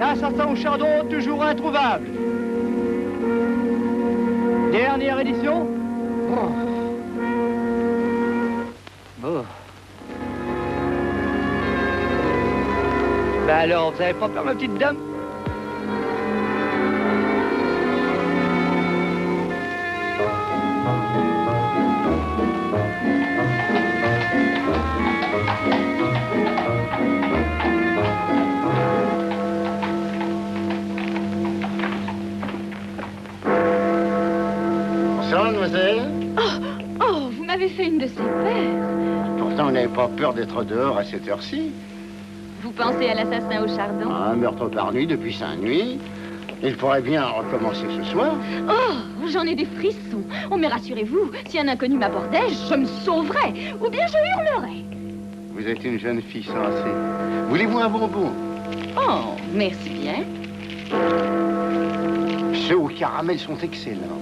L'assassin au chardon, toujours introuvable. Dernière édition. Oh. Oh. Ben alors, vous avez pas peur, ma petite dame? Bonsoir, mademoiselle. Oh, vous m'avez fait une de ces paires. Pourtant, vous n'avez pas peur d'être dehors à cette heure-ci. Vous pensez à l'assassin au chardon? Un meurtre par nuit depuis 5 nuits. Il pourrait bien recommencer ce soir. Oh, j'en ai des frissons. Oh, mais rassurez-vous, si un inconnu m'abordait, je me sauverais. Ou bien je hurlerais. Vous êtes une jeune fille sensée. Voulez-vous un bonbon? Oh, merci bien. Ceux au caramel sont excellents.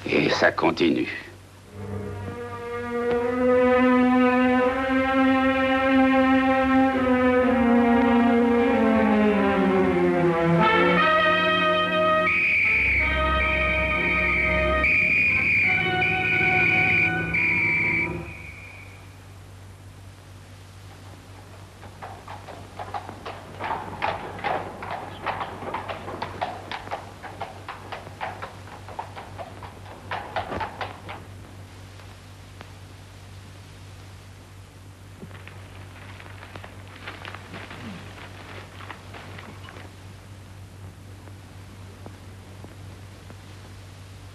Et ça continue.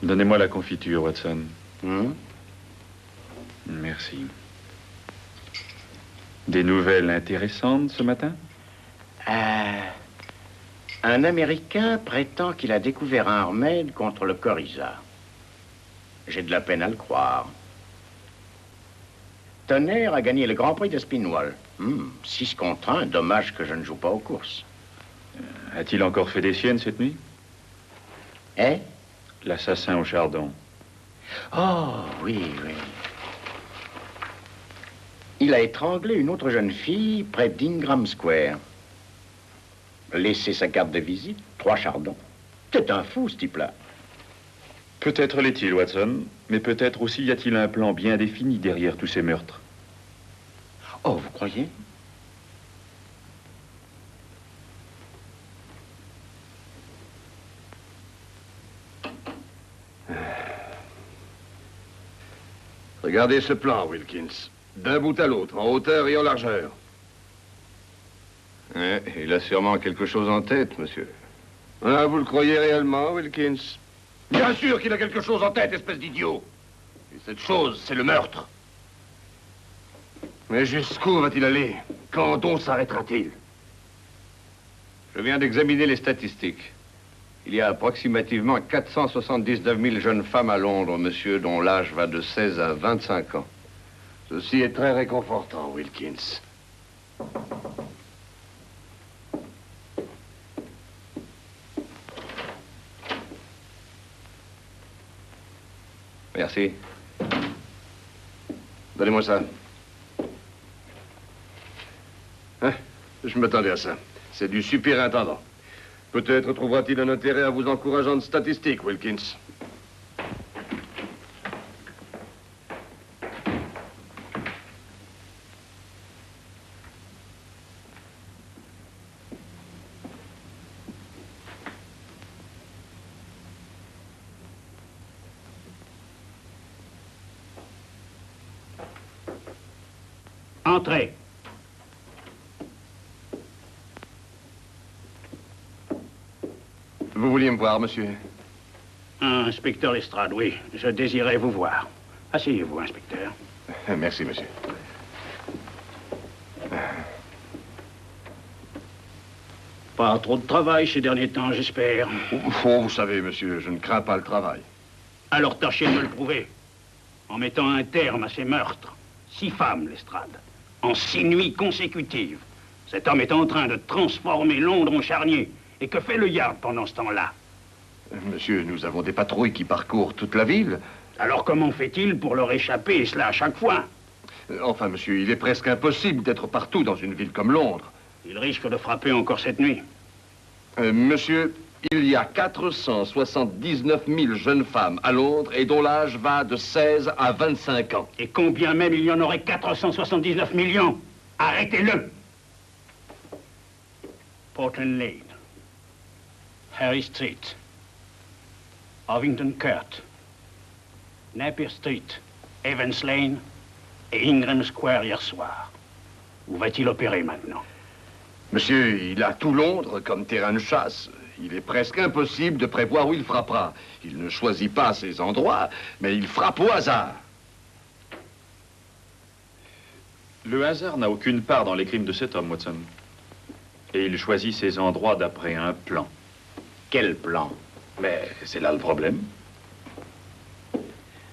Donnez-moi la confiture, Watson. Hum? Merci. Des nouvelles intéressantes ce matin? Un Américain prétend qu'il a découvert un remède contre le coryza. J'ai de la peine à le croire. Tonnerre a gagné le Grand Prix de Spinwall. 6 contre 1, dommage que je ne joue pas aux courses. A-t-il encore fait des siennes cette nuit? Eh? L'assassin au chardon. Oh, oui, oui. Il a étranglé une autre jeune fille près d'Ingram Square. Laissé sa carte de visite, 3 chardons. C'est un fou, ce type-là. Peut-être l'est-il, Watson, mais peut-être aussi y a-t-il un plan bien défini derrière tous ces meurtres. Oh, vous croyez? Regardez ce plan, Wilkins. D'un bout à l'autre, en hauteur et en largeur. Il a sûrement quelque chose en tête, monsieur. Ah, vous le croyez réellement, Wilkins? Bien sûr qu'il a quelque chose en tête, espèce d'idiot. Et cette chose, c'est le meurtre. Mais jusqu'où va-t-il aller? Quand on s'arrêtera-t-il? Je viens d'examiner les statistiques. Il y a approximativement 479 000 jeunes femmes à Londres, monsieur, dont l'âge va de 16 à 25 ans. Ceci est très réconfortant, Wilkins. Merci. Donnez-moi ça. Hein? Je m'attendais à ça. C'est du superintendant. Peut-être trouvera-t-il un intérêt à vos encourageantes statistiques, Wilkins. Entrez. Vous vouliez me voir, monsieur? Inspecteur Lestrade, oui. Je désirais vous voir. Asseyez-vous, inspecteur. Merci, monsieur. Pas trop de travail ces derniers temps, j'espère. Oh, vous savez, monsieur, je ne crains pas le travail. Alors tâchez de me le prouver. En mettant un terme à ces meurtres. 6 femmes, Lestrade. En 6 nuits consécutives. Cet homme est en train de transformer Londres en charnier. Et que fait le Yard pendant ce temps-là? Monsieur, nous avons des patrouilles qui parcourent toute la ville. Alors comment fait-il pour leur échapper, et cela à chaque fois? Enfin, monsieur, il est presque impossible d'être partout dans une ville comme Londres. Il risque de frapper encore cette nuit. Monsieur, il y a 479 000 jeunes femmes à Londres et dont l'âge va de 16 à 25 ans. Et combien même il y en aurait 479 millions? Arrêtez-le! Portland Lane, Harry Street, Ovington Court, Napier Street, Evans Lane et Ingram Square hier soir. Où va-t-il opérer maintenant? Monsieur, il a tout Londres comme terrain de chasse. Il est presque impossible de prévoir où il frappera. Il ne choisit pas ses endroits, mais il frappe au hasard. Le hasard n'a aucune part dans les crimes de cet homme, Watson. Et il choisit ses endroits d'après un plan. Quel plan? Mais c'est là le problème.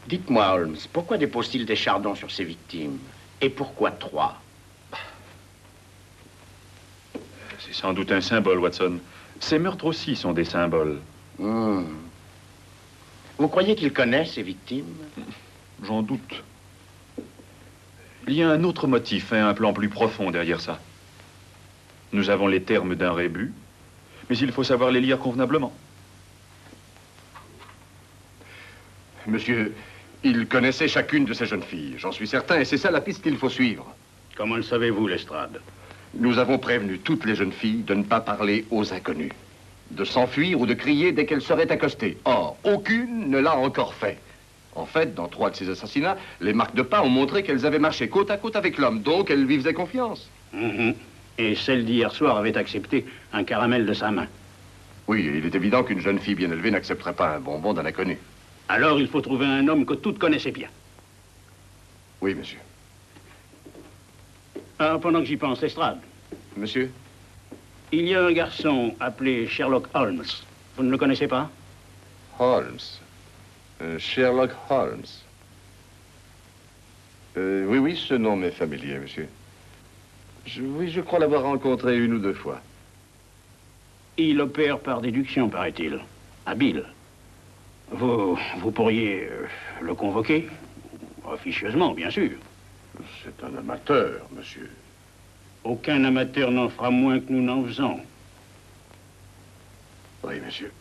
Dites-moi, Holmes, pourquoi dépose-t-il des chardons sur ses victimes? Et pourquoi 3? C'est sans doute un symbole, Watson. Ces meurtres aussi sont des symboles. Vous croyez qu'il connaît ses victimes? J'en doute. Il y a un autre motif, un plan plus profond derrière ça. Nous avons les termes d'un rébut, mais il faut savoir les lire convenablement. Monsieur, il connaissait chacune de ces jeunes filles, j'en suis certain, et c'est ça la piste qu'il faut suivre. Comment le savez-vous, Lestrade? Nous avons prévenu toutes les jeunes filles de ne pas parler aux inconnus, de s'enfuir ou de crier dès qu'elles seraient accostées. Or, aucune ne l'a encore fait. En fait, dans 3 de ces assassinats, les marques de pas ont montré qu'elles avaient marché côte à côte avec l'homme, donc elles lui faisaient confiance. Et celle d'hier soir avait accepté un caramel de sa main. Oui, et il est évident qu'une jeune fille bien élevée n'accepterait pas un bonbon d'un inconnu. Alors il faut trouver un homme que toutes connaissaient bien. Oui, monsieur. Ah, pendant que j'y pense, Lestrade, Monsieur? il y a un garçon appelé Sherlock Holmes. Vous ne le connaissez pas? Holmes. Sherlock Holmes. Oui, oui, ce nom m'est familier, monsieur. Oui, je crois l'avoir rencontré 1 ou 2 fois. Il opère par déduction, paraît-il. Habile. Vous pourriez le convoquer? Officieusement, bien sûr. C'est un amateur, monsieur. Aucun amateur n'en fera moins que nous n'en faisons. Oui, monsieur.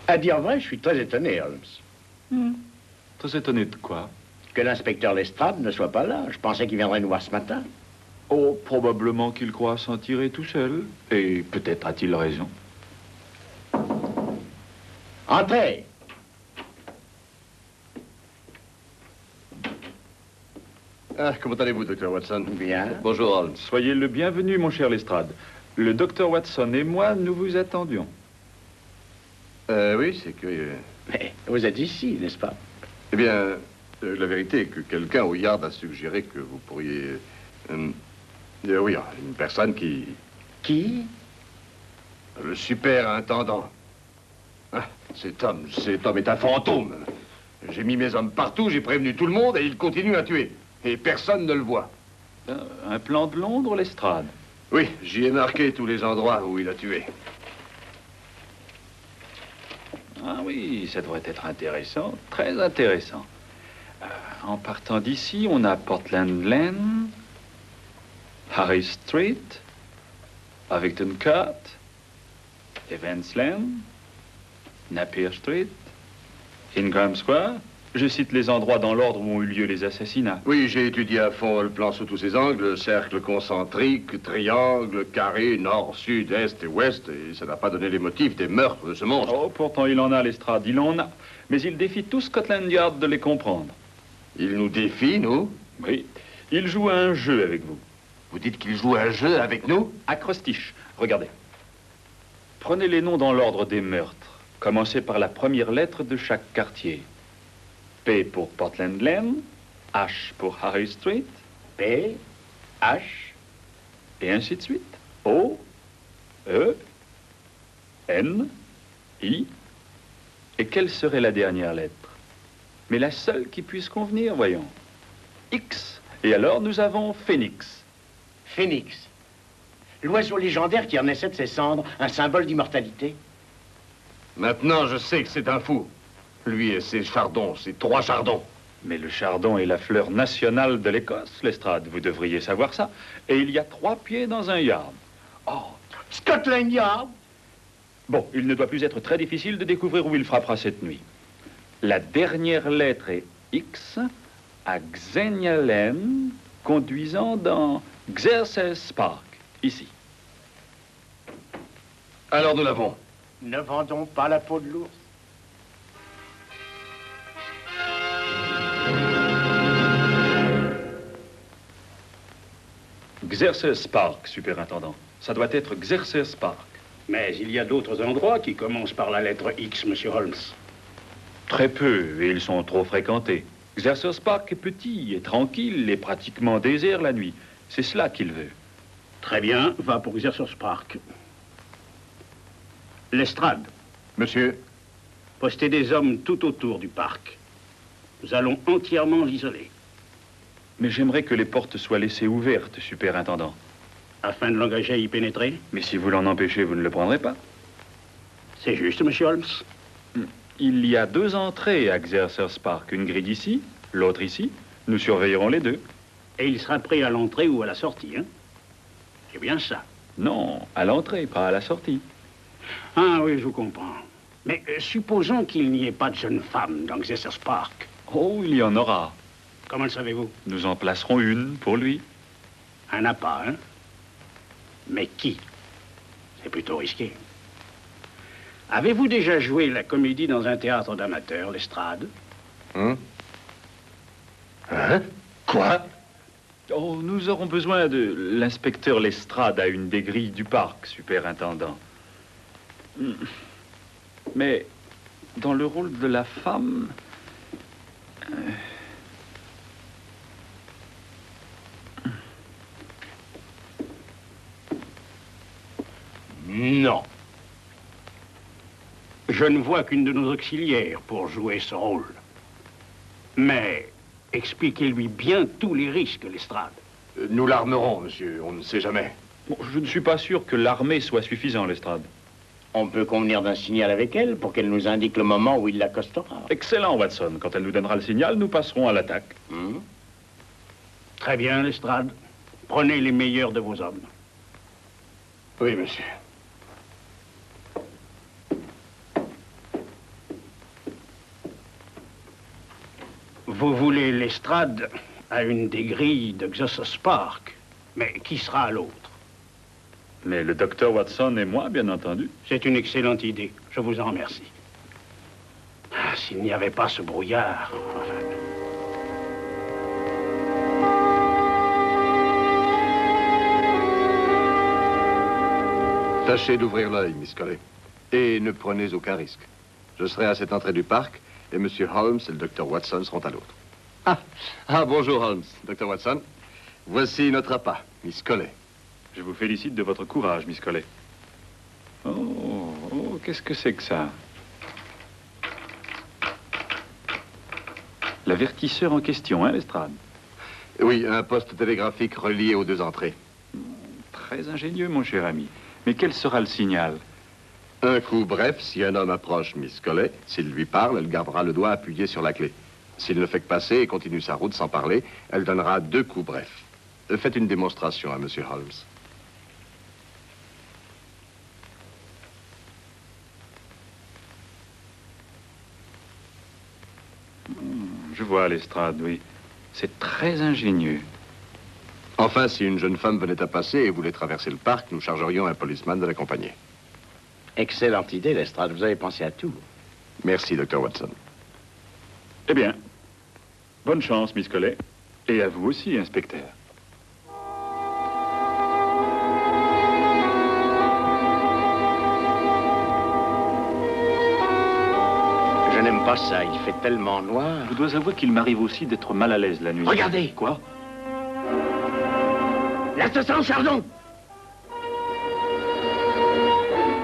À dire vrai, je suis très étonné, Holmes. Très étonné de quoi? Que l'inspecteur Lestrade ne soit pas là. Je pensais qu'il viendrait nous voir ce matin. Oh, probablement qu'il croit s'en tirer tout seul. Et peut-être a-t-il raison. Entrez. Ah, comment allez-vous, docteur Watson? Bien. Bonjour, Holmes. Soyez le bienvenu, mon cher Lestrade. Le docteur Watson et moi, nous vous attendions. Oui, c'est curieux. Mais vous êtes ici, n'est-ce pas? Eh bien, la vérité est que quelqu'un au Yard a suggéré que vous pourriez... oui, une personne qui... Qui? Le superintendant. Ah, cet homme est un fantôme. J'ai mis mes hommes partout, j'ai prévenu tout le monde et il continue à tuer. Et personne ne le voit. Un plan de Londres, Lestrade? Oui, j'y ai marqué tous les endroits où il a tué. Ah oui, ça devrait être intéressant, très intéressant. En partant d'ici, on a Portland Lane, Harry Street, Ovington Court, Evansland, Napier Street, Ingram Square. Je cite les endroits dans l'ordre où ont eu lieu les assassinats. Oui, j'ai étudié à fond le plan sous tous ses angles, cercle concentrique, triangle, carré, nord, sud, est et ouest, et ça n'a pas donné les motifs des meurtres de ce monstre. Oh, pourtant il en a, Lestrade, il en a. Mais il défie tout Scotland Yard de les comprendre. Il nous défie, nous? Oui, il joue à un jeu avec vous. Vous dites qu'il joue à un jeu avec nous? Acrostiche, regardez. Prenez les noms dans l'ordre des meurtres. Commencez par la première lettre de chaque quartier. P pour Portland Lane, H pour Harry Street, P, H, et ainsi de suite. O, E, N, I. Et quelle serait la dernière lettre? Mais la seule qui puisse convenir, voyons. X. Et alors, nous avons Phoenix. Phénix. L'oiseau légendaire qui renaissait de ses cendres, un symbole d'immortalité. Maintenant, je sais que c'est un fou. Lui et ses chardons, ses 3 chardons. Mais le chardon est la fleur nationale de l'Écosse, Lestrade. Vous devriez savoir ça. Et il y a 3 pieds dans un yard. Oh, Scotland Yard. bon, il ne doit plus être très difficile de découvrir où il frappera cette nuit. La dernière lettre est X à Xenia Lane, conduisant dans Xerxes Park, ici. Alors nous l'avons. Ne vendons pas la peau de l'ours. Xerxes Park, superintendant. Ça doit être Xerxes Park. Mais il y a d'autres endroits qui commencent par la lettre X, monsieur Holmes. Très peu, et ils sont trop fréquentés. Xerxes Park est petit et tranquille et pratiquement désert la nuit. C'est cela qu'il veut. Très bien, va pour Xerxes Park. Lestrade, Monsieur, postez des hommes tout autour du parc. Nous allons entièrement l'isoler, Mais j'aimerais que les portes soient laissées ouvertes, superintendant. afin de l'engager à y pénétrer. Mais si vous l'en empêchez, vous ne le prendrez pas. C'est juste, monsieur Holmes. Il y a 2 entrées à Xerxes Park. Une grille ici, l'autre ici. Nous surveillerons les 2. Et il sera prêt à l'entrée ou à la sortie, hein? C'est bien ça. Non, à l'entrée, pas à la sortie. Ah oui, je vous comprends. Mais supposons qu'il n'y ait pas de jeune femme dans Xerxes Park. Oh, il y en aura. Comment le savez-vous? Nous en placerons une pour lui. Un appât, hein? Mais qui? C'est plutôt risqué. Avez-vous déjà joué la comédie dans un théâtre d'amateurs, Lestrade? Hein? Quoi? Oh, nous aurons besoin de l'inspecteur Lestrade à une des grilles du parc, superintendant. Mais dans le rôle de la femme... Non. Je ne vois qu'une de nos auxiliaires pour jouer ce rôle. Mais expliquez-lui bien tous les risques, Lestrade. Nous l'armerons, monsieur. On ne sait jamais. Bon, je ne suis pas sûr que l'armée soit suffisant, Lestrade. On peut convenir d'un signal avec elle pour qu'elle nous indique le moment où il l'accostera. Excellent, Watson. Quand elle nous donnera le signal, nous passerons à l'attaque. Très bien, Lestrade. Prenez les meilleurs de vos hommes. Oui, monsieur. Vous voulez Lestrade à une des grilles de Xerxes Park. Mais qui sera à l'autre? Mais le docteur Watson et moi, bien entendu. C'est une excellente idée. Je vous en remercie. Ah, s'il n'y avait pas ce brouillard... enfin. Tâchez d'ouvrir l'œil, Miss Colley. Et ne prenez aucun risque. Je serai à cette entrée du parc, et M. Holmes et le Dr. Watson seront à l'autre. Ah, bonjour, Holmes. Dr. Watson. Voici notre appât, Miss Colley. Je vous félicite de votre courage, Miss Colley. Oh, qu'est-ce que c'est que ça? L'avertisseur en question, hein, Lestrade? Oui, un poste télégraphique relié aux 2 entrées. Très ingénieux, mon cher ami. Mais quel sera le signal? Un coup bref, si un homme approche Miss Colley, s'il lui parle, elle gardera le doigt appuyé sur la clé. S'il ne fait que passer et continue sa route sans parler, elle donnera 2 coups brefs. Faites une démonstration à M. Holmes. vois, Lestrade, oui. C'est très ingénieux. Enfin, si une jeune femme venait à passer et voulait traverser le parc, nous chargerions un policeman de l'accompagner. Excellente idée, Lestrade. Vous avez pensé à tout. Merci, Dr. Watson. Eh bien, bonne chance, Miss Collet. Et à vous aussi, inspecteur. Je n'aime pas ça. Il fait tellement noir. Je dois avouer qu'il m'arrive aussi d'être mal à l'aise la nuit. Regardez. Quoi? L'assassin Chardon.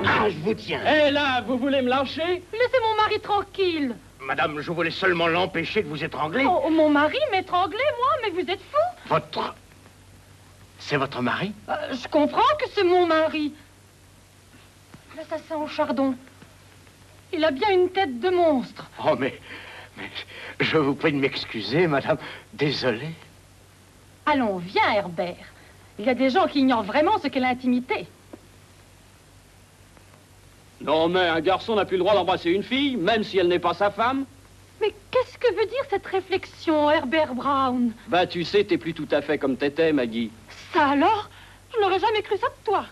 Ah, je vous tiens. Hé, là, vous voulez me lâcher? Laissez mon mari tranquille. Madame, je voulais seulement l'empêcher de vous étrangler. Oh, mon mari m'étranglait, moi, mais vous êtes fou. Votre... C'est votre mari? Je comprends que c'est mon mari. L'assassin au chardon. Il a bien une tête de monstre. Oh, mais je vous prie de m'excuser, madame. Désolé. Allons, viens, Herbert. Il y a des gens qui ignorent vraiment ce qu'est l'intimité. Non, mais un garçon n'a plus le droit d'embrasser une fille, même si elle n'est pas sa femme. Mais qu'est-ce que veut dire cette réflexion, Herbert Brown? Bah, tu sais, t'es plus tout à fait comme t'étais, Maggie. Ça alors? Je n'aurais jamais cru ça de toi.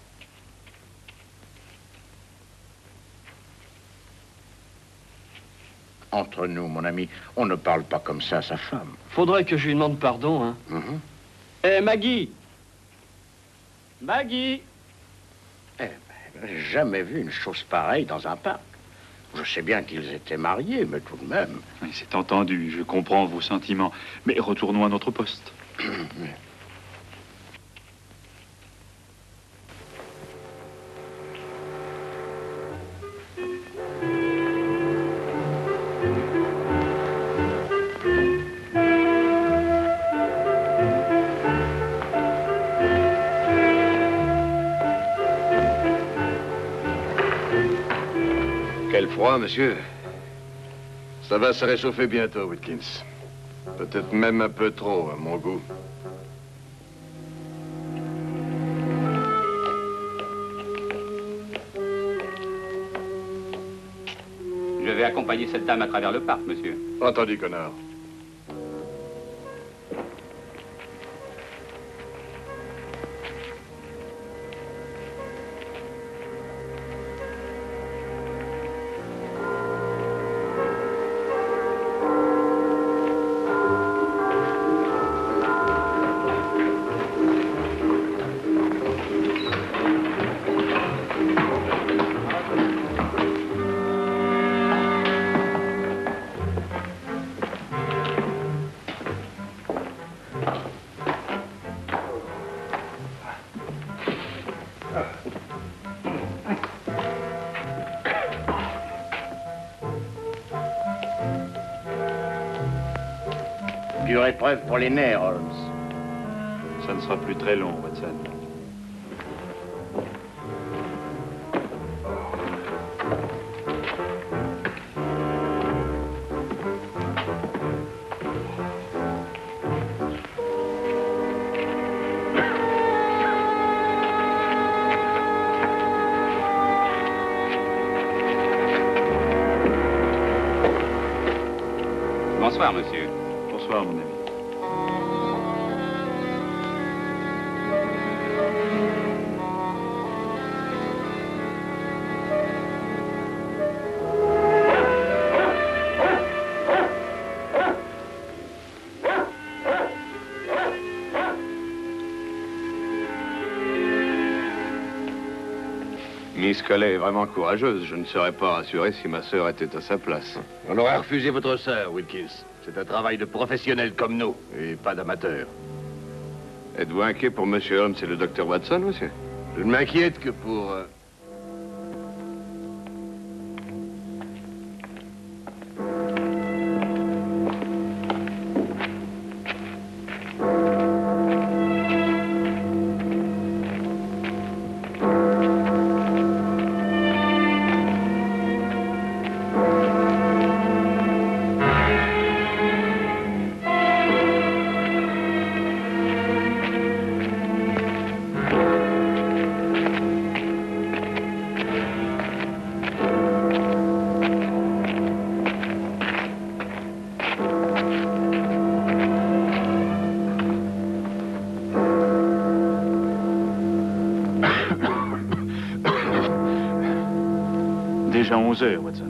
Entre nous, mon ami, on ne parle pas comme ça à sa femme. Faudrait que je lui demande pardon, hein. Eh, Maggie! Maggie! Eh ben, j'ai jamais vu une chose pareille dans un parc. Je sais bien qu'ils étaient mariés, mais tout de même. Oui, c'est entendu, je comprends vos sentiments. Mais retournons à notre poste. Quel froid, monsieur. Ça va se réchauffer bientôt, Wilkins. Peut-être même un peu trop, à mon goût. Je vais accompagner cette dame à travers le parc, monsieur. Entendu, connard. Dure épreuve pour les nerfs, Holmes. Ça ne sera plus très long, Watson. Bonsoir, monsieur. Bonsoir, mon ami. Miss Collet est vraiment courageuse. Je ne serais pas rassuré si ma sœur était à sa place. On aurait refusé votre sœur, Wilkins. C'est un travail de professionnel comme nous, et pas d'amateur. Êtes-vous inquiet pour Monsieur Holmes et le docteur Watson, monsieur? Je ne m'inquiète que pour... 11 heures, Watson.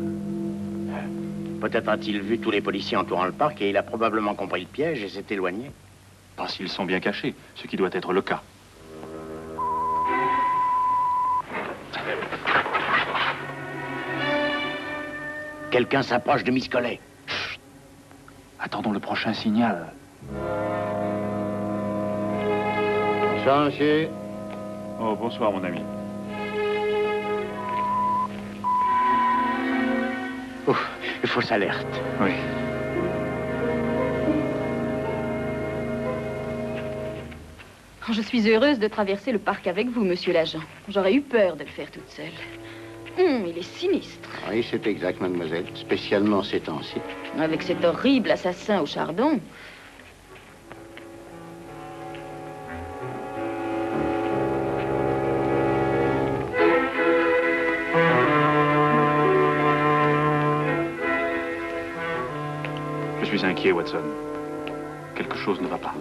Peut-être a-t-il vu tous les policiers entourant le parc et il a probablement compris le piège et s'est éloigné. Pas s'ils sont bien cachés, ce qui doit être le cas. Quelqu'un s'approche de Miss Collet. Chut. Attendons le prochain signal. Bonsoir, monsieur. Oh, bonsoir, mon ami. Ouf, fausse alerte. Oui. Oh, je suis heureuse de traverser le parc avec vous, monsieur l'agent. J'aurais eu peur de le faire toute seule. Il est sinistre. Oui, c'est exact, mademoiselle. Spécialement ces temps-ci. Avec cet horrible assassin au chardon. Je suis inquiet, Watson. Quelque chose ne va pas.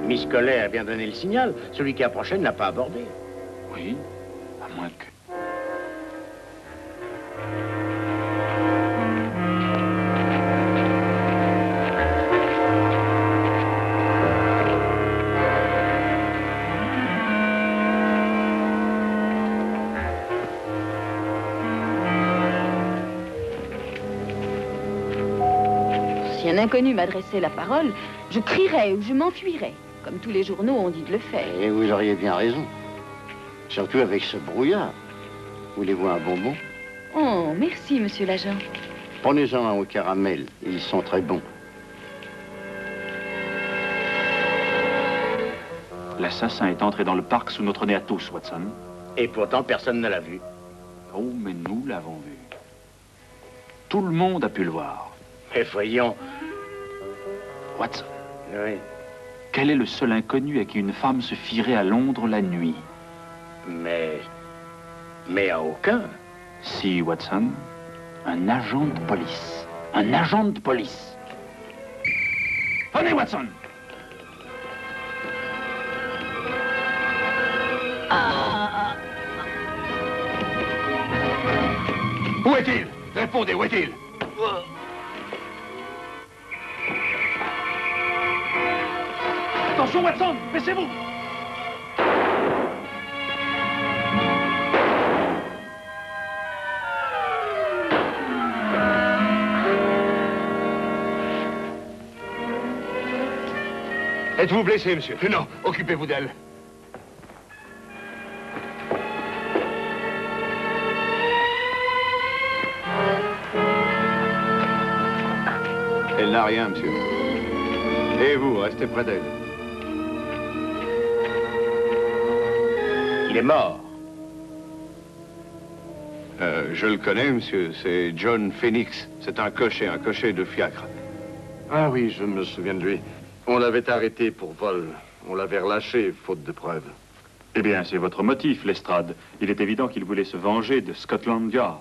Miss Collet a bien donné le signal. Celui qui approchait ne l'a pas abordé. Oui, à moins que... Si un inconnu m'adressait la parole, je crierais ou je m'enfuirais, comme tous les journaux ont dit de le faire. Et vous auriez bien raison. Surtout avec ce brouillard. Voulez-vous un bonbon? Oh, merci, monsieur l'agent. Prenez-en un au caramel, ils sont très bons. L'assassin est entré dans le parc sous notre nez à tous, Watson. Et pourtant, personne ne l'a vu. Oh, mais nous l'avons vu. Tout le monde a pu le voir. Mais voyons. Watson, Oui. quel est le seul inconnu à qui une femme se fierait à Londres la nuit? Mais à aucun. Si, Watson, un agent de police. Un agent de police. Venez, Watson! Où est-il? Répondez, où est-il? Attention, Watson! Baissez-vous! Êtes-vous blessé, monsieur? Non, occupez-vous d'elle. Elle n'a rien, monsieur. Et vous, restez près d'elle. Il est mort. Je le connais, monsieur. C'est John Phoenix. C'est un cocher de fiacre. Ah oui, je me souviens de lui. On l'avait arrêté pour vol. On l'avait relâché, faute de preuves. Eh bien, c'est votre motif, Lestrade. Il est évident qu'il voulait se venger de Scotland Yard.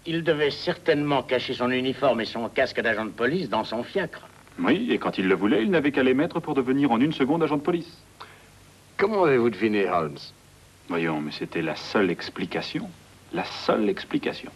Il devait certainement cacher son uniforme et son casque d'agent de police dans son fiacre. Oui, et quand il le voulait, il n'avait qu'à les mettre pour devenir en 1 seconde agent de police. Comment avez-vous deviné, Holmes? Voyons, mais c'était la seule explication. La seule explication.